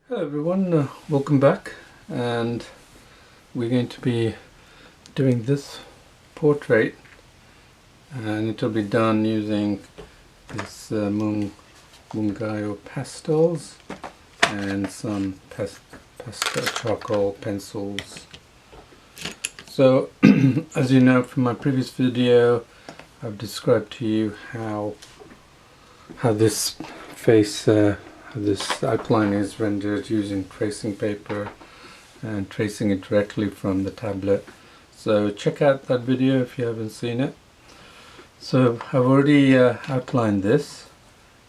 Hello everyone, welcome back, and we're going to be doing this portrait, and it will be done using this Mungyo pastels and some pastel charcoal pencils. So as you know from my previous video, I've described to you how this face this outline is rendered using tracing paper and tracing it directly from the tablet. So check out that video if you haven't seen it. So I've already outlined this,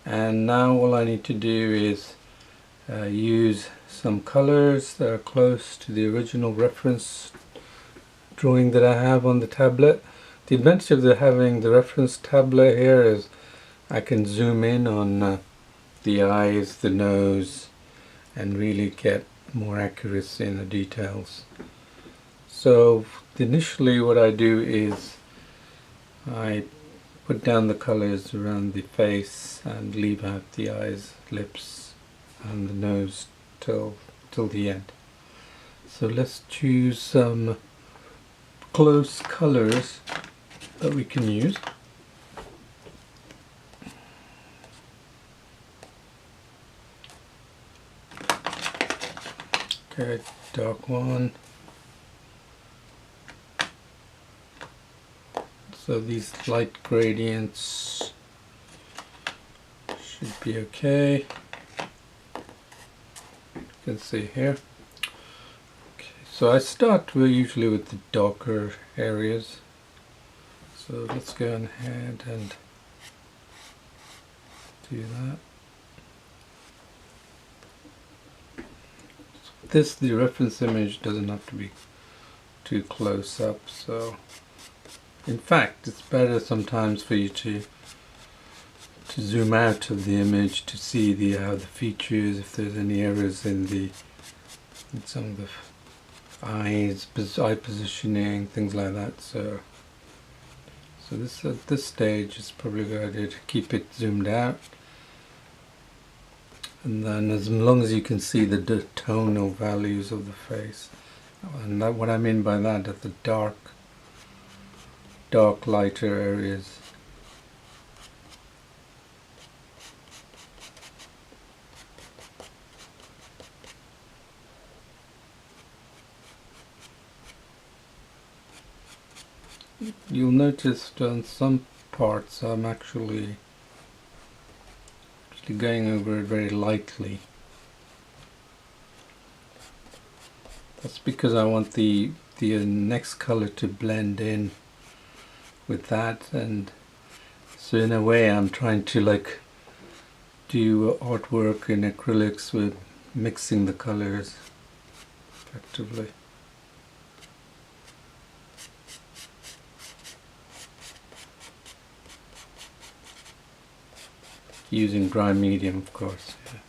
and now all I need to do is use some colors that are close to the original reference drawing that I have on the tablet. The advantage of having the reference tablet here is I can zoom in on the eyes, the nose, and really get more accuracy in the details. So initially what I do is I put down the colors around the face and leave out the eyes, lips, and the nose till the end. So let's choose some close colors that we can use. Okay, dark one. So these light gradients should be okay. You can see here. Okay, so I start usually with the darker areas. So let's go ahead and do that. The reference image doesn't have to be too close up, so in fact it's better sometimes for you to zoom out of the image to see how the features, if there's any errors in some of the eyes, eye positioning, things like that. So this at this stage is probably a good idea to keep it zoomed out. And then as long as you can see the tonal values of the face, and what I mean by that are the dark lighter areas. You'll notice on some parts I'm actually going over it very lightly. That's because I want the next color to blend in with that, and so in a way I'm trying to do artwork in acrylics with mixing the colors effectively. Using dry medium, of course. Yeah.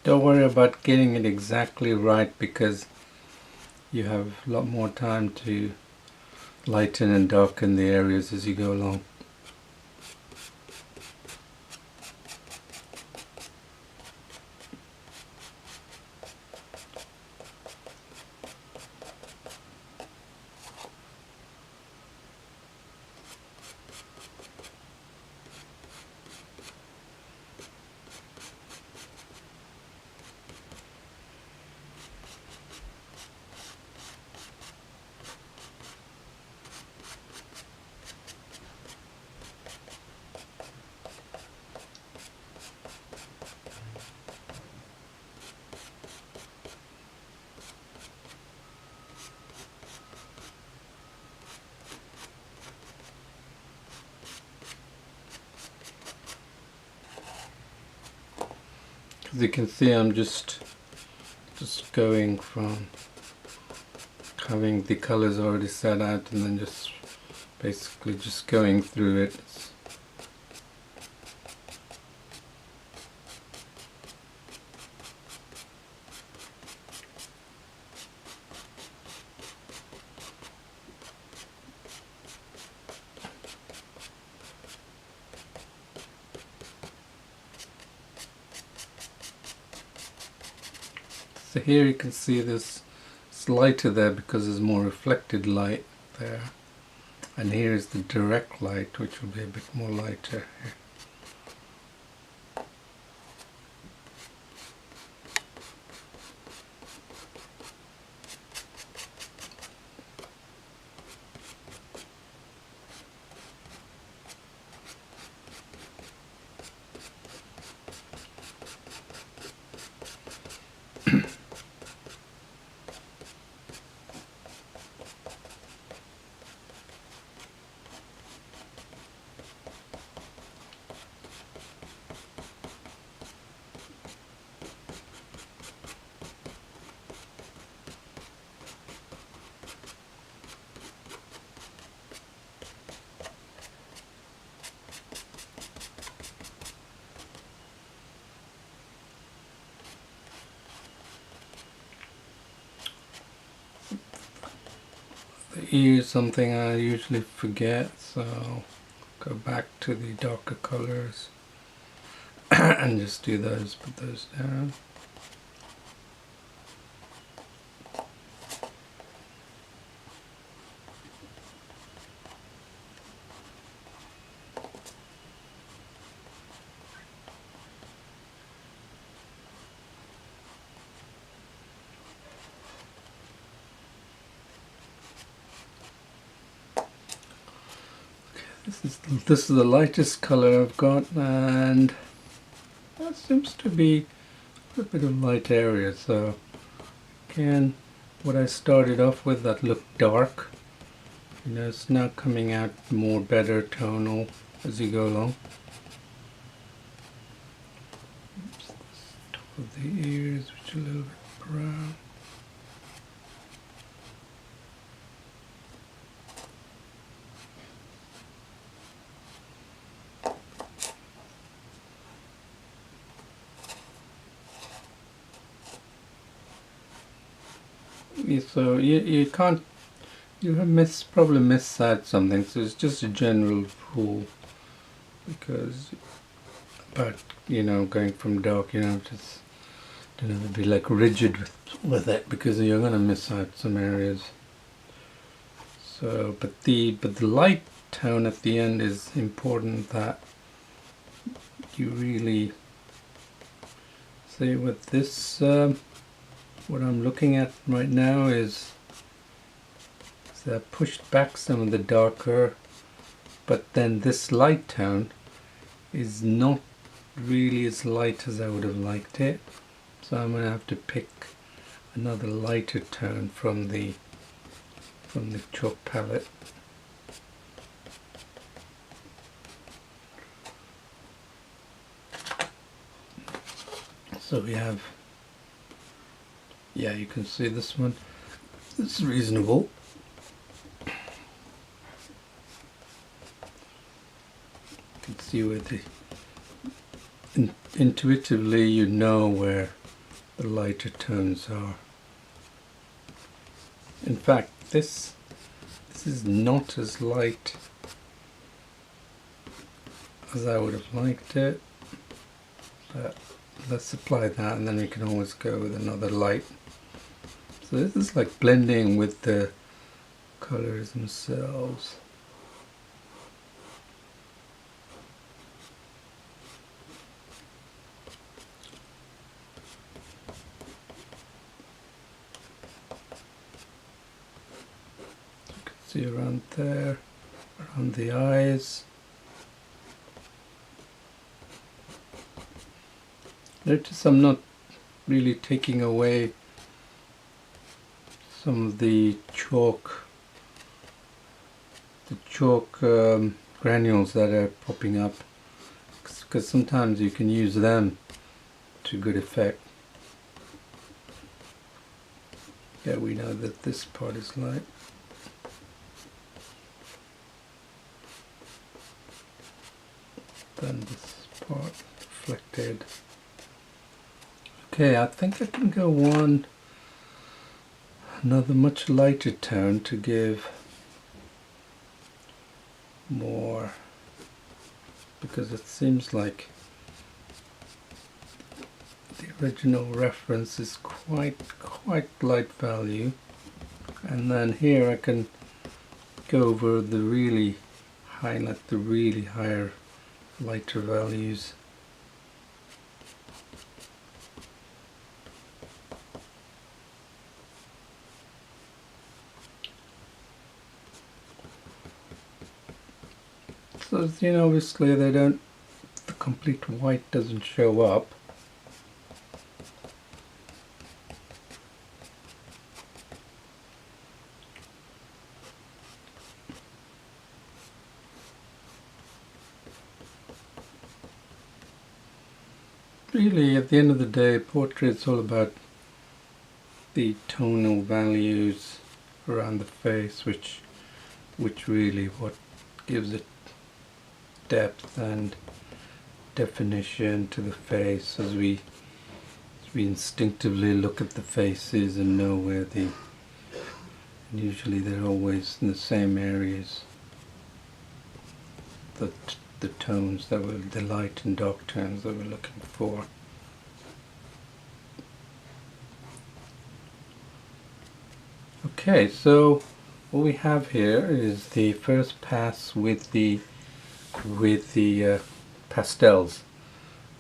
Don't worry about getting it exactly right, because you have a lot more time to lighten and darken the areas as you go along. As you can see, I'm just just going from having the colors already set out and then just basically just going through it. So here you can see this, it's lighter there because there's more reflected light there, and here is the direct light, which will be a bit more lighter here. The ear is something I usually forget, so I'll go back to the darker colors and just do those, put those down. This is the lightest color I've got, and that seems to be a bit of light area. So again, what I started off with that looked dark, you know, it's now coming out more better tonal as you go along. Oops, top of the ears, which are a little bit brown. So you can't, you have probably missed out something, so it's just a general rule, because about, you know, going from dark, you know, just don't have to be like rigid with it, because you're going to miss out some areas. So but the light tone at the end is important, that you really see with this. What I'm looking at right now is I pushed back some of the darker, but then this light tone is not really as light as I would have liked it. So I'm going to have to pick another lighter tone from the chalk palette. So we have, yeah, you can see this one. It's reasonable. You can see where the intuitively you know where the lighter tones are. In fact, this is not as light as I would have liked it, but let's apply that, and then we can always go with another light. So this is like blending with the colors themselves. You can see around there, around the eyes. Notice I'm not really taking away some of the chalk granules that are popping up, because sometimes you can use them to good effect. Yeah, we know that this part is light. Then this part reflected. Okay, I think I can go on another much lighter tone to give more, because it seems like the original reference is quite light value, and then here I can go over the really highlight the really higher lighter values. So, you know, obviously the complete white doesn't show up. Really, at the end of the day, portrait's all about the tonal values around the face, which really what gives it depth and definition to the face, as we instinctively look at the faces and know where and usually they're always in the same areas, the tones that were the light and dark tones that we're looking for. Okay, so what we have here is the first pass with the pastels,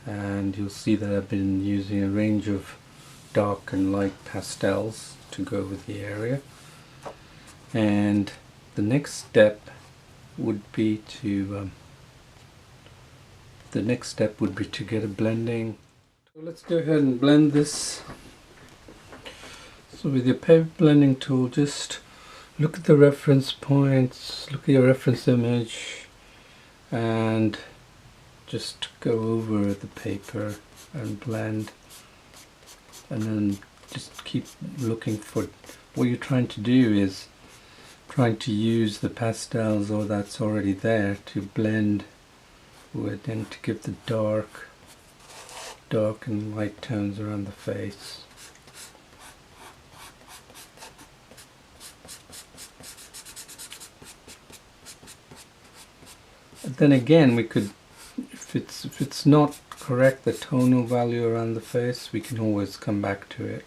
and you'll see that I've been using a range of dark and light pastels to go with the area. And the next step would be to get a blending. So let's go ahead and blend this. So with your paper blending tool, just look at the reference points, look at your reference image, and just go over the paper and blend, and then just keep looking for what you're trying to do is trying to use the pastels or that's already there to blend with and to give the dark and light tones around the face. And then again, we could, if it's not correct, the tonal value around the face, we can always come back to it.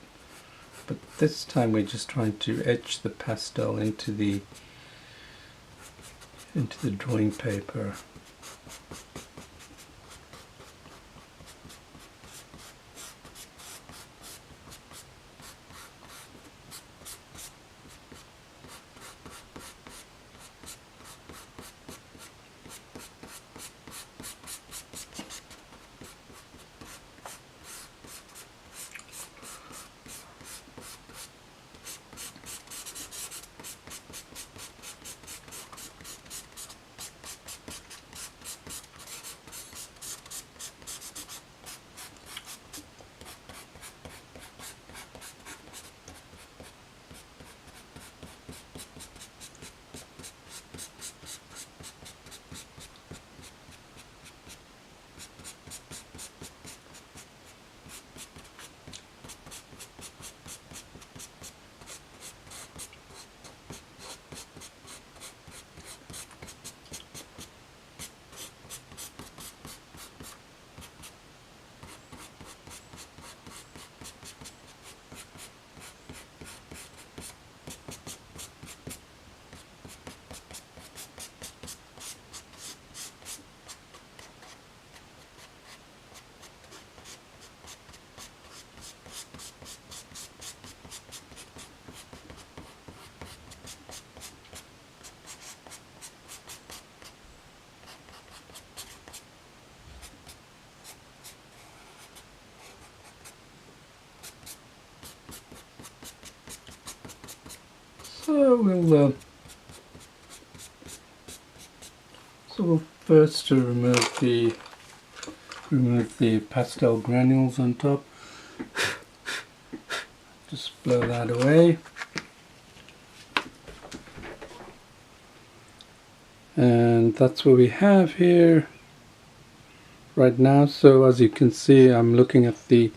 But this time we're just trying to etch the pastel into the drawing paper. So we'll first remove the pastel granules on top. just blow that away. And that's what we have here right now. So as you can see, I'm looking at the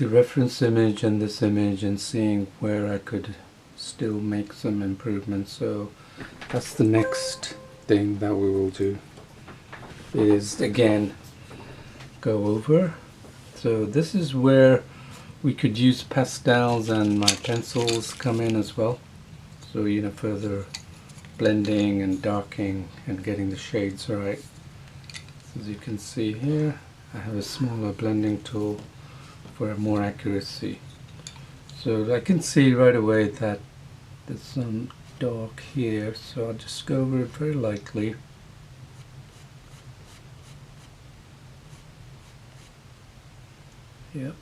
reference image and this image and seeing where I could still make some improvements. So that's the next thing that we will do, is again go over. So this is where we could use pastels, and my pencils come in as well. So, you know, further blending and darkening and getting the shades right. As you can see here, I have a smaller blending tool for more accuracy. So I can see right away that there's some dark here, so I'll just go over it very lightly. Yep.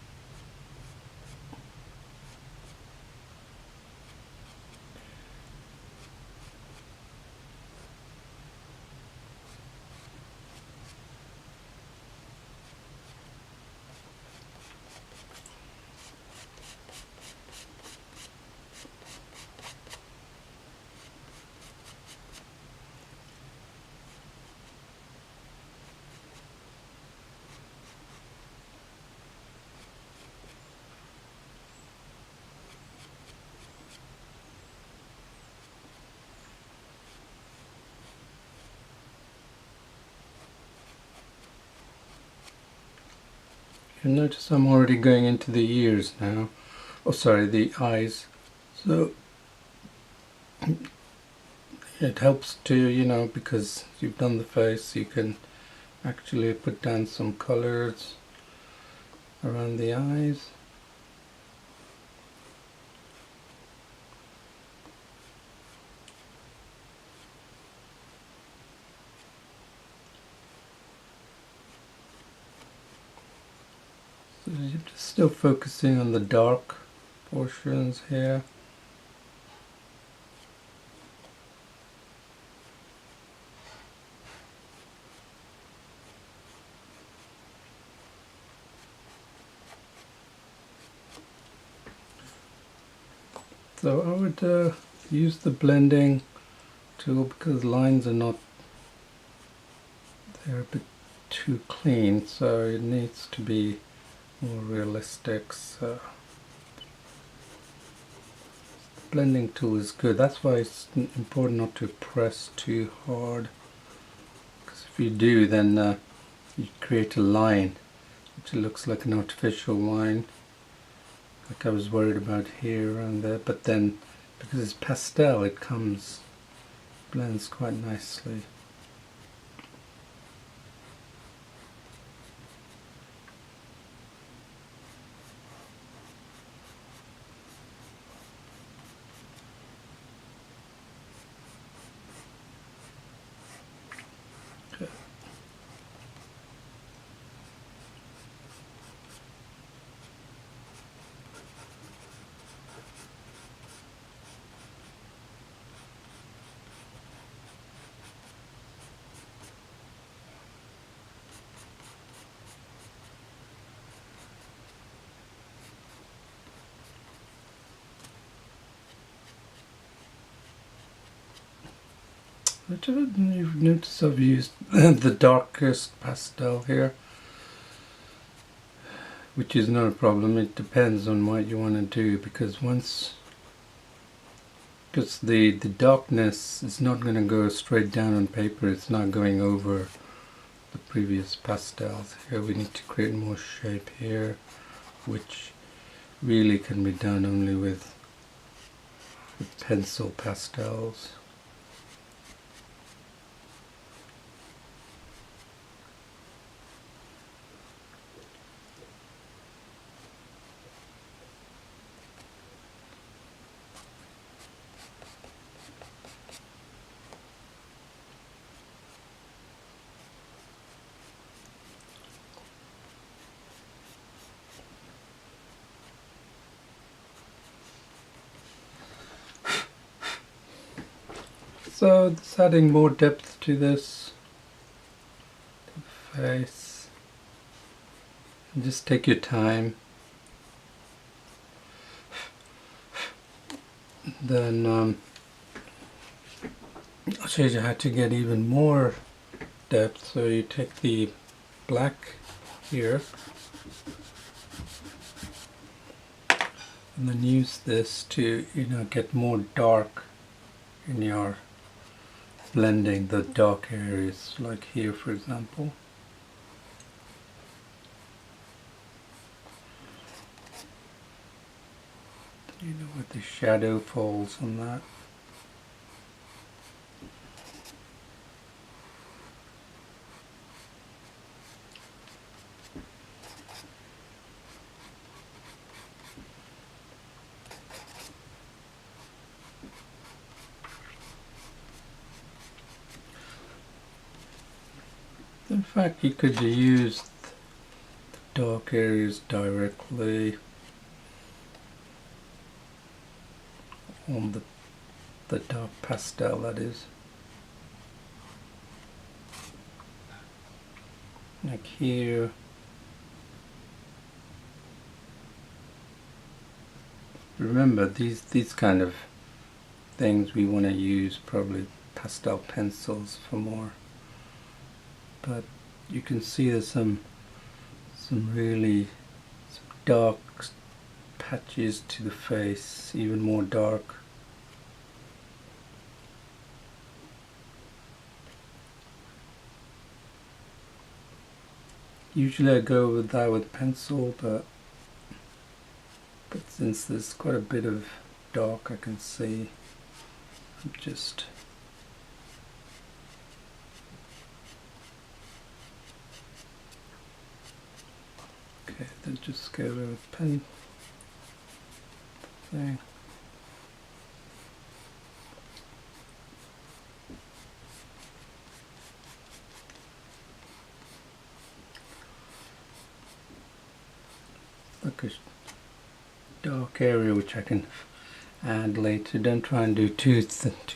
You notice I'm already going into the ears now. Oh, sorry, the eyes. So it helps to, you know, because you've done the face, you can actually put down some colors around the eyes. So you're just still focusing on the dark portions here. So I would use the blending tool because lines are not, they're a bit too clean, so it needs to be more realistic. So the blending tool is good. That's why it's important not to press too hard, because if you do, then you create a line which looks like an artificial line, like I was worried about here and there. But then because it's pastel, it blends quite nicely. You've noticed I've used the darkest pastel here, which is not a problem. It depends on what you want to do, because the darkness is not going to go straight down on paper. It's not going over the previous pastels. Here we need to create more shape here, which really can be done only with pencil pastels. So it's adding more depth to this face. And just take your time. Then I'll show you how to get even more depth. So you take the black here and then use this to, get more dark in your blending the dark areas, like here for example. Where the shadow falls on that. In fact, you could use the dark areas directly on the dark pastel, that is. Like here. Remember, these kind of things we want to use probably pastel pencils for more. But you can see there's some really dark patches to the face, even more dark. Usually I go with that with pencil, but since there's quite a bit of dark I can see, I'm just okay, then just go with pen thing. Like a dark area which I can add later. Don't try and do too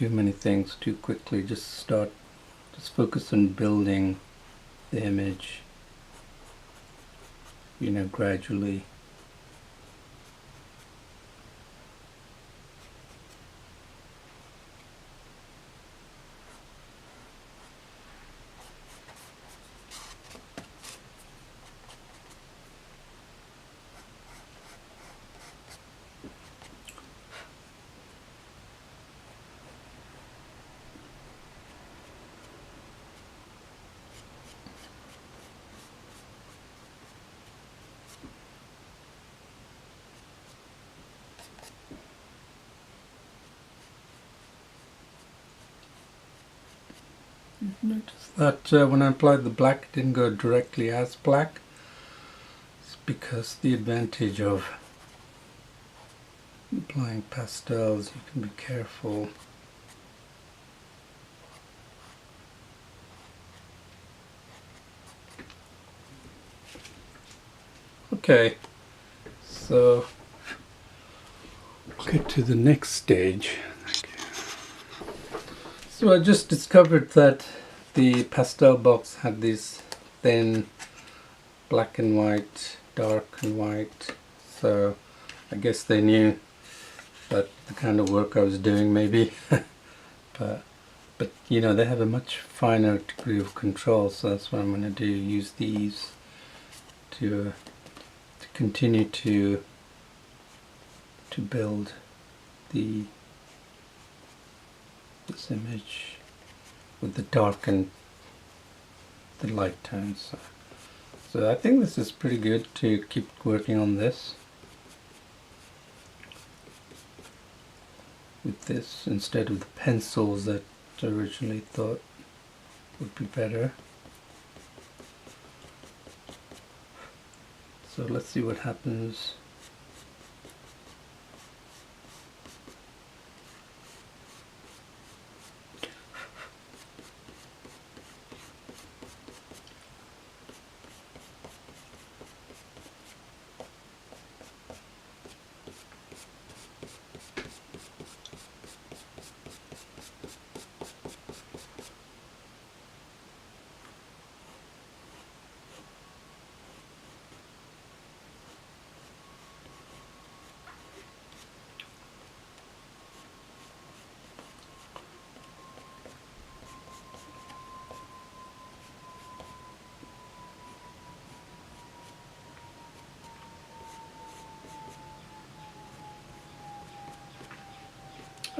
many things too quickly. Just focus on building the image, gradually. Notice that when I applied the black it didn't go directly as black. It's because the advantage of applying pastels, you can be careful. Okay, so we'll get to the next stage. So I just discovered that the pastel box had these thin black and white, dark and white, so I guess they knew that the kind of work I was doing maybe. but they have a much finer degree of control, so that's what I'm going to do, use these to continue to build this image with the dark and the light tones. So I think this is pretty good to keep working on this with this instead of the pencils that I originally thought would be better. So let's see what happens.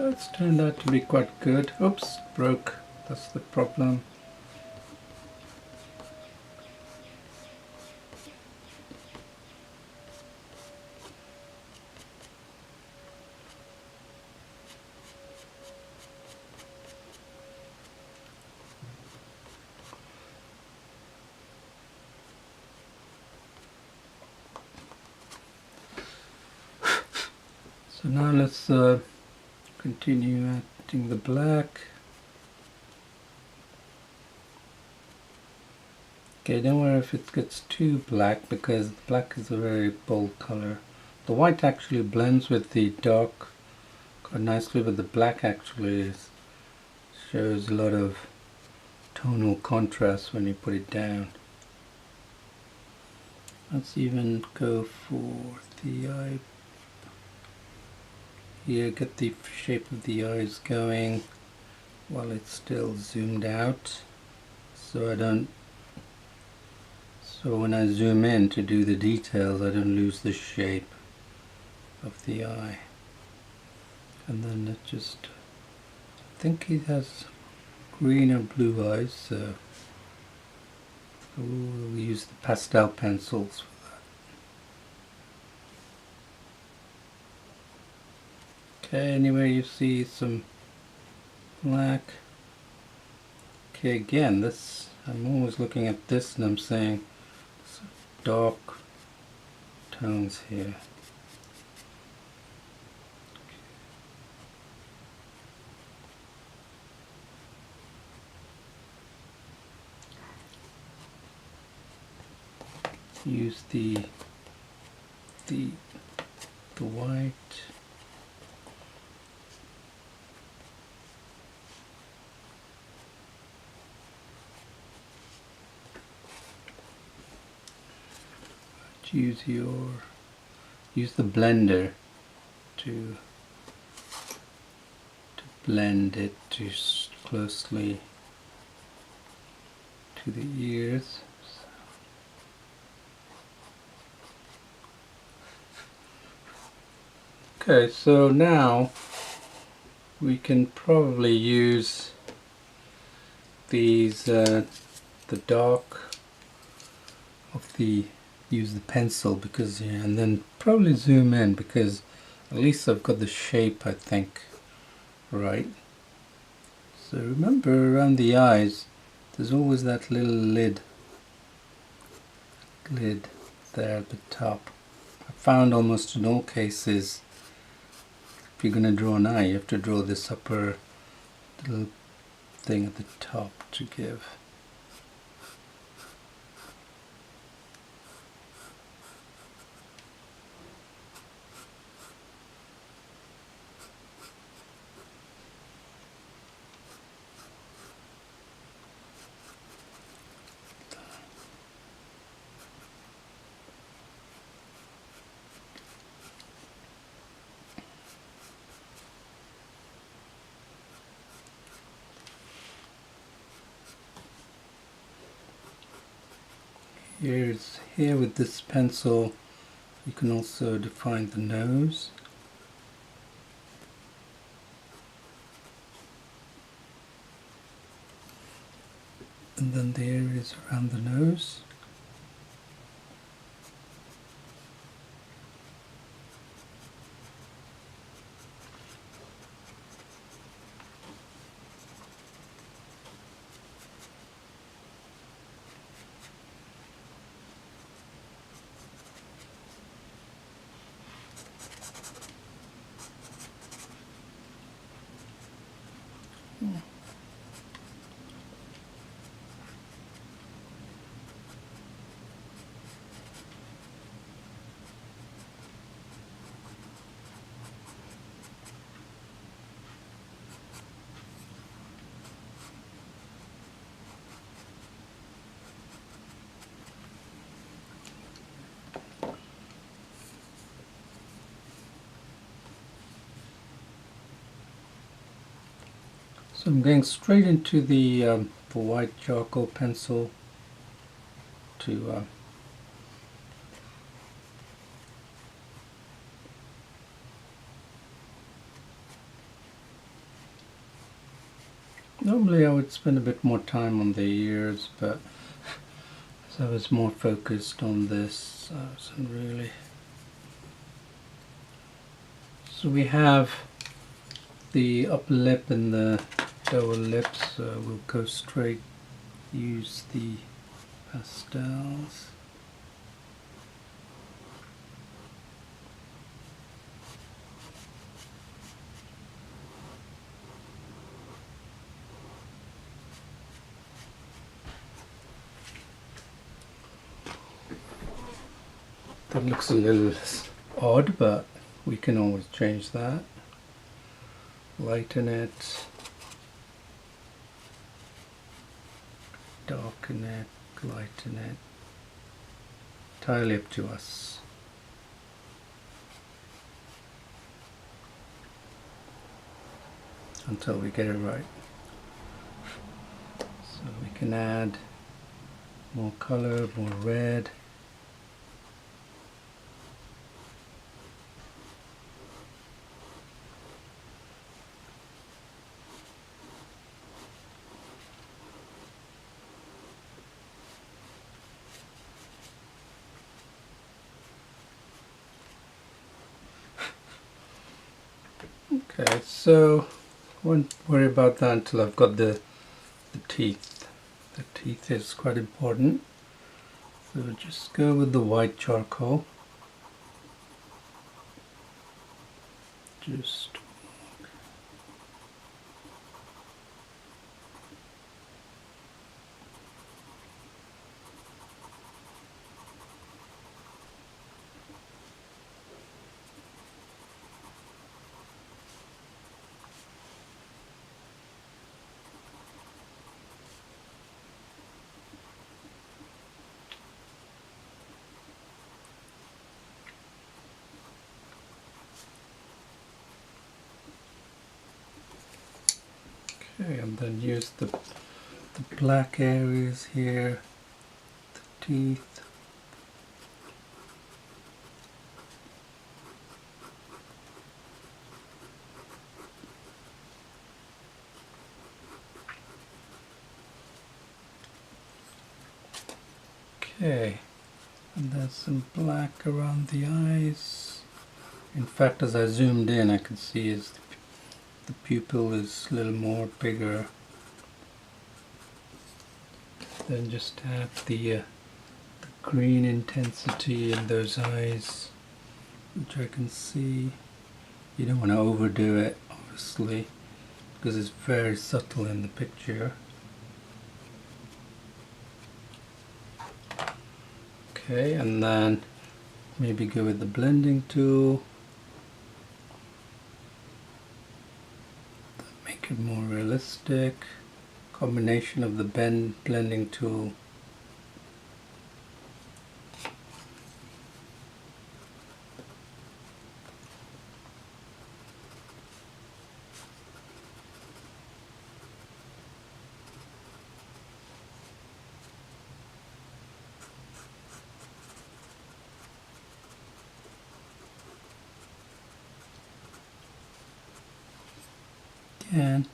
It's turned out to be quite good. Oops, broke. That's the problem. So now let's continue adding the black. Okay, don't worry if it gets too black, because black is a very bold color. The white actually blends with the dark quite nicely, but the black actually shows a lot of tonal contrast when you put it down. Let's even go for the eye here, get the shape of the eyes going while it's still zoomed out, so when I zoom in to do the details I don't lose the shape of the eye. And then it just, I think he has green or blue eyes, so we'll use the pastel pencils for that. Okay, anywhere you see some black. Okay, again, this, I'm always looking at this and I'm saying dark tones here. Use the white. Use the blender to blend it too closely to the ears. Okay, so now we can probably use these the dark of the, use the pencil, because yeah, and then probably zoom in, because at least I've got the shape, I think, right. So remember, around the eyes there's always that little lid there at the top. I found almost in all cases, if you're going to draw an eye, you have to draw this upper little thing at the top to give. Here with this pencil you can also define the nose. And then the areas around the nose. So I'm going straight into the white charcoal pencil to Normally I would spend a bit more time on the ears, but as I was more focused on this, I wasn't really. So we have the upper lip and the lower lips. We'll go straight, use the pastels. That looks a little odd, but we can always change that. Lighten it, darken it, lighten it. Entirely up to us. Until we get it right. So we can add more color, more red. Okay, so I won't worry about that until I've got the teeth. The teeth is quite important. So just go with the white charcoal. Just okay, and then use the black areas here, the teeth. Okay, and there's some black around the eyes. In fact, as I zoomed in, I could see the pupil is a little more bigger. Then just have the green intensity in those eyes, which I can see. You don't want to overdo it, obviously, because it's very subtle in the picture. Okay, and then maybe go with the blending tool. Make it more realistic. Combination of the blending tool. Again.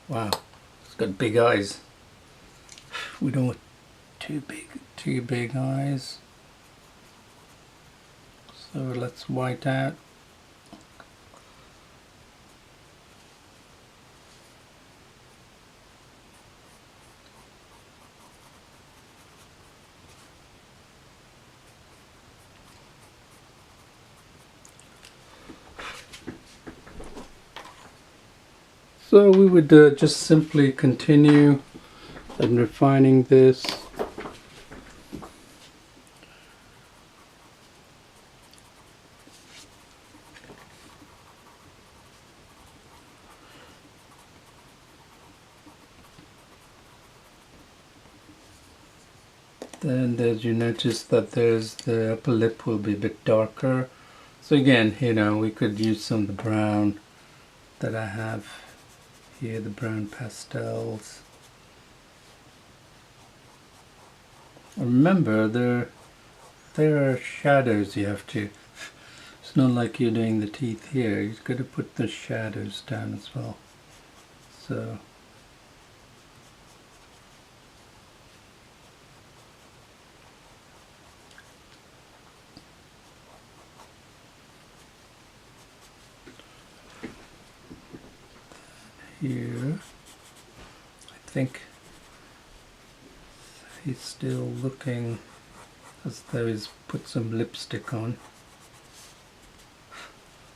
Wow, it's got big eyes. We don't want too big eyes. So let's white out. So we would just simply continue and refining this. Then as you notice that there's the upper lip will be a bit darker. So again, you know, we could use some of the brown that I have here, the brown pastels. Remember, there are shadows you have to. It's not like you're doing the teeth here. You've got to put the shadows down as well. So here, I think he's still looking as though he's put some lipstick on.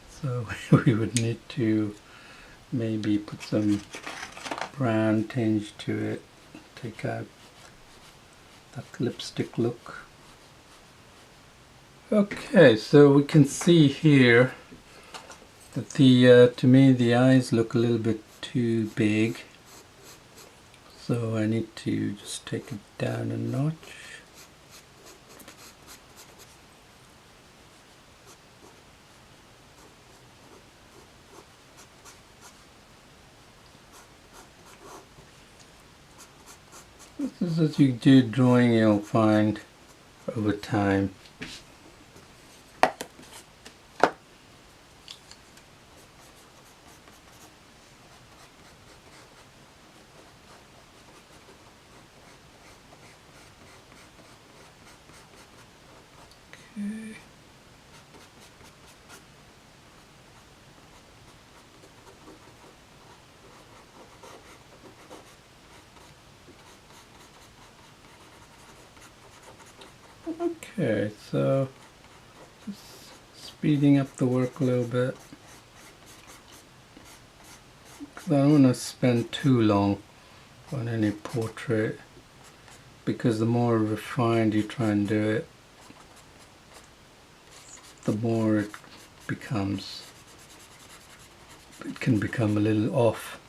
So we would need to maybe put some brown tinge to it, take out that lipstick look. Okay, so we can see here that to me the eyes look a little bit too big, so I need to just take it down a notch. This is as you do drawing, you'll find over time. Okay, so just speeding up the work a little bit, because I don't want to spend too long on any portrait, because the more refined you try and do it, the more it can become a little off.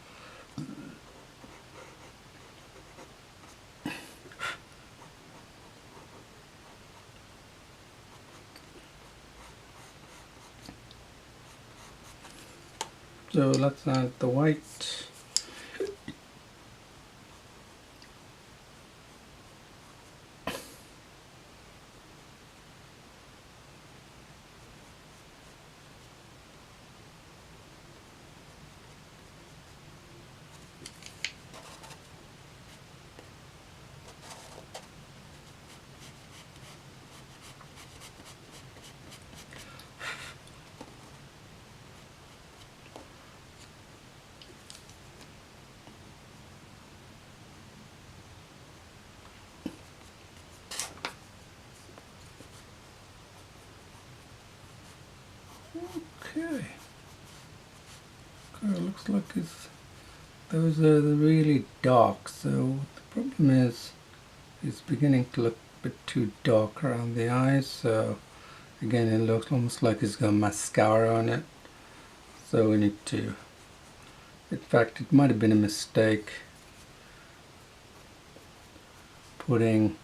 So let's add the white. Okay. It looks like those are really dark, so the problem is it's beginning to look a bit too dark around the eyes, so again it looks almost like it's got mascara on it, so we need to, in fact it might have been a mistake putting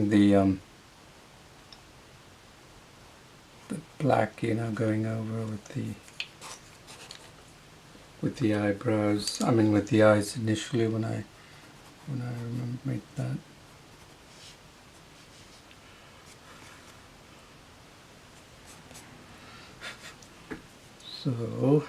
the black, going over with the eyebrows. I mean, with the eyes initially when I made that. So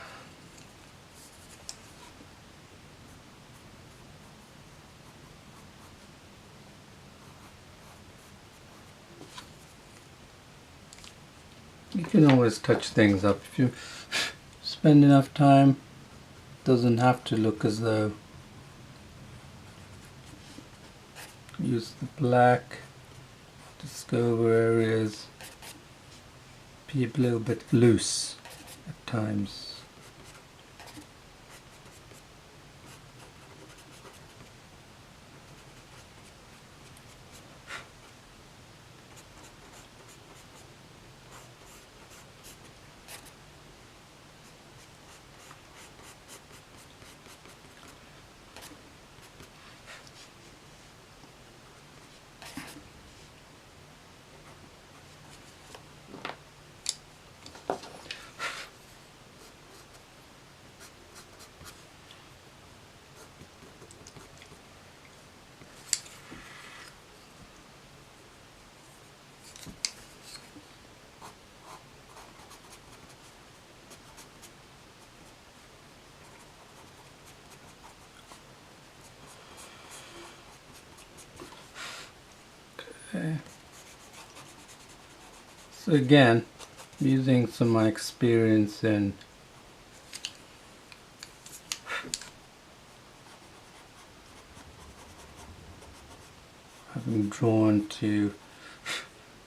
you can always touch things up if you spend enough time. It doesn't have to look as though. Use the black, just go over areas, be a little bit loose at times. Okay. So again, using some of my experience in having drawn to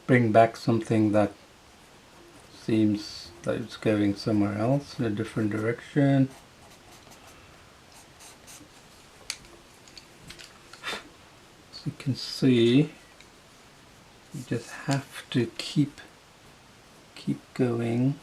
bring back something that seems that it's going somewhere else in a different direction. So you can see, you just have to keep going.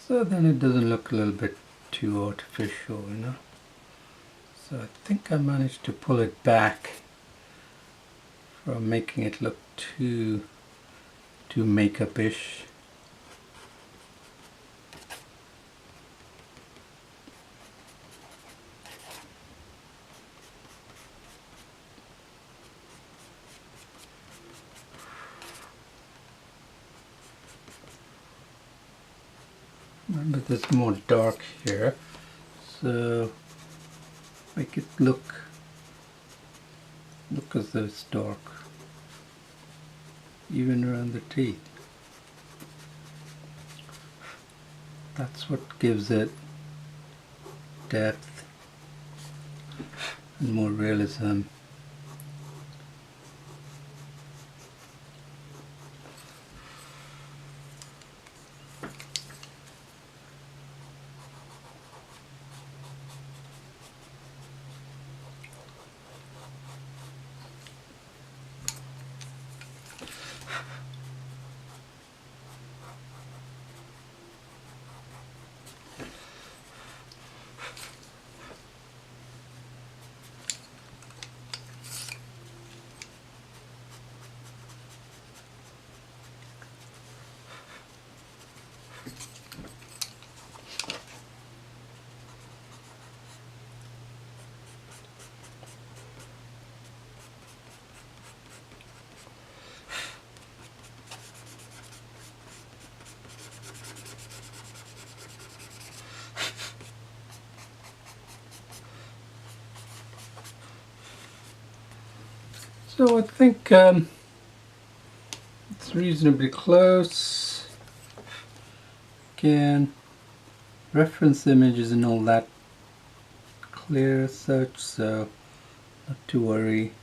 So then it doesn't look a little bit too artificial, you know. So I think I managed to pull it back from making it look too makeup-ish. Remember, there's more dark here, so make it look as though it's dark, even around the teeth. That's what gives it depth and more realism. So I think it's reasonably close. Again, reference images and all that clear as such, so not to worry.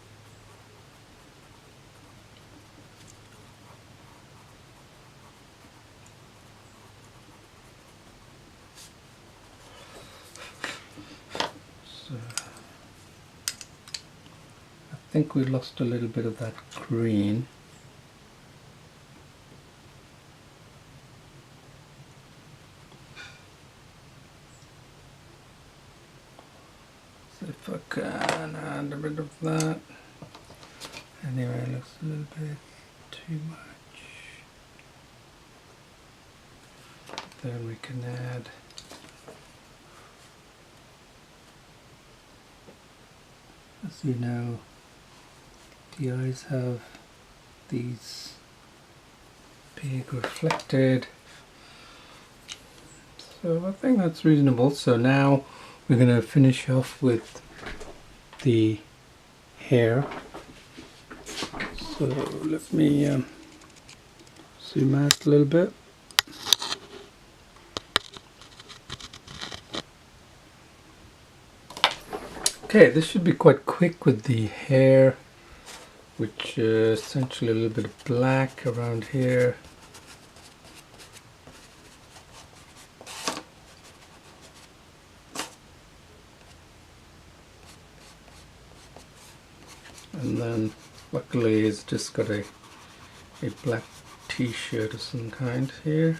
So I think we lost a little bit of that green. So if I can add a bit of that. Anyway, it looks a little bit too much. Then we can add as you know, the eyes have these big reflected, so I think that's reasonable. So now we're going to finish off with the hair. So let me zoom out a little bit. Okay, this should be quite quick with the hair, which essentially a little bit of black around here. And then luckily it's just got a black t-shirt of some kind here.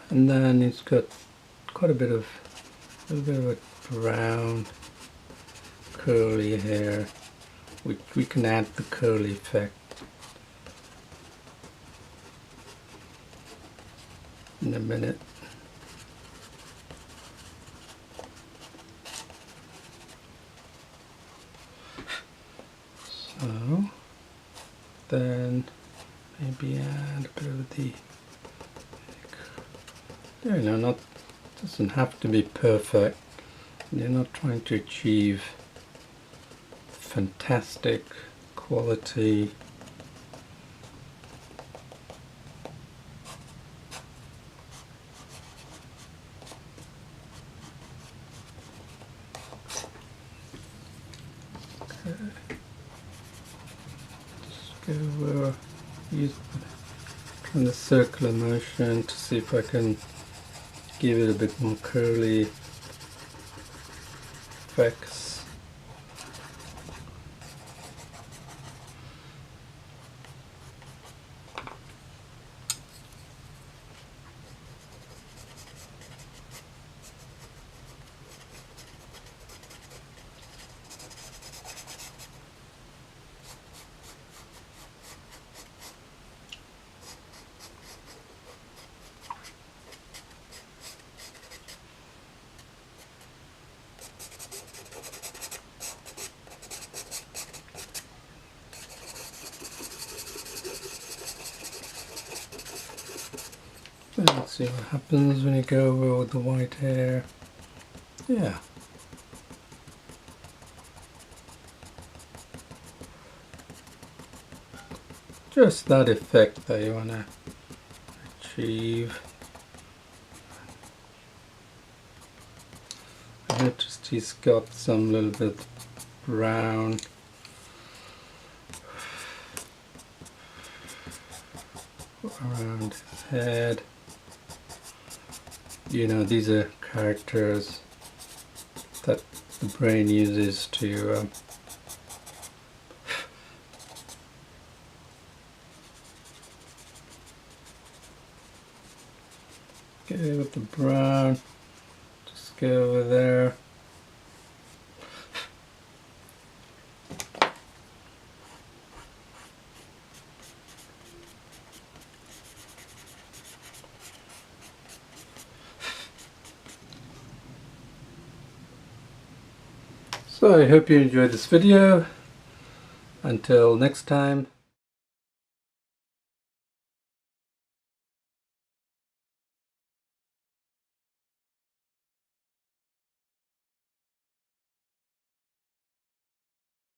And then it's got quite a little bit of a brown curly hair, which we can add the curly effect. in a minute. So then maybe add a bit of the, you know, not, doesn't have to be perfect. You're not trying to achieve fantastic quality. Just go use the circular motion to see if I can give it a bit more curly effects. Let's see what happens when you go over with the white hair. Yeah. Just that effect that you want to achieve. I noticed he's got some little bit brown. Around his head. You know, these are characters that the brain uses to go with the brown, just go over there. So I hope you enjoyed this video. Until next time.